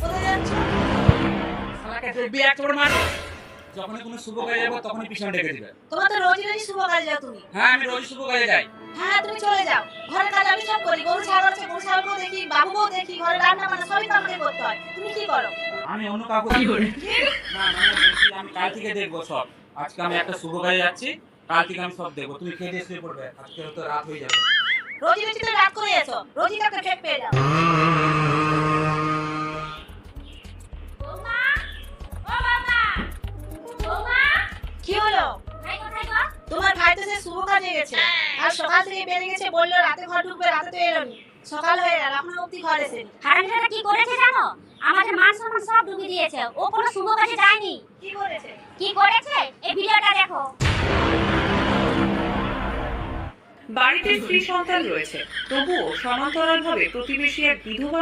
কোথায় যাচ্ছ? শালাকে দেখবি এক চড় মার। যখনই কোনো শুভ কাজে যাবো তখনই পিছন ডেকে দিবে। তোমার তো রোজই রোজই শুভ কাজে যাও তুমি। হ্যাঁ আমি রোজ শুভ কাজে যাই। হ্যাঁ তুমি চলে যাও, ঘরের কাজ আমি সব করি, গরু ছাগল আছে, গরু ছাগলকেও দেখি, বাবুকেও দেখি, ঘরে রান্না বান্না সবই তো আমাকে করতে হয়। তুমি কি করো? আমি অন্য কাউকে কি করি না মানে বলছি আমি কাল থেকে দেখবো সব। আজকে আমি একটা শুভ কাজে যাচ্ছি, কাল থেকে আমি সব দেখবো। তুমি খেয়ে দিয়ে শুয়ে পড়বে, আজকে তো রাত হয়ে যাবে। রোজই রোজই তো রাত করে এসো, রোজই তো একটা ফেক পেয়ে যাও। বৌমা, ও বৌমা, বৌমা, কি হলো? ভাই কোথায় গো? তোমার ভাই তো সে শুভ কাজে গেছে, আর সকাল থেকে বেরিয়ে গেছে, বললো রাতে ঘর ঢুকবে, রাতে তো এলোনি। সকাল হয়ে গেল এখনো অব্দি ঘর এসেনি। হারামিটা কি করেছে জানো? আমাদের মান সম্মান সব ডুবিয়ে দিয়েছে। ও কোনো শুভ কাজে যায়নি। কি করেছে? কি করেছে? এই ভিডিওটা দেখো। বাড়িতে স্ত্রী সন্তান রয়েছে, তবুও সমান্তরালভাবে প্রতিবেশী এক বিধবা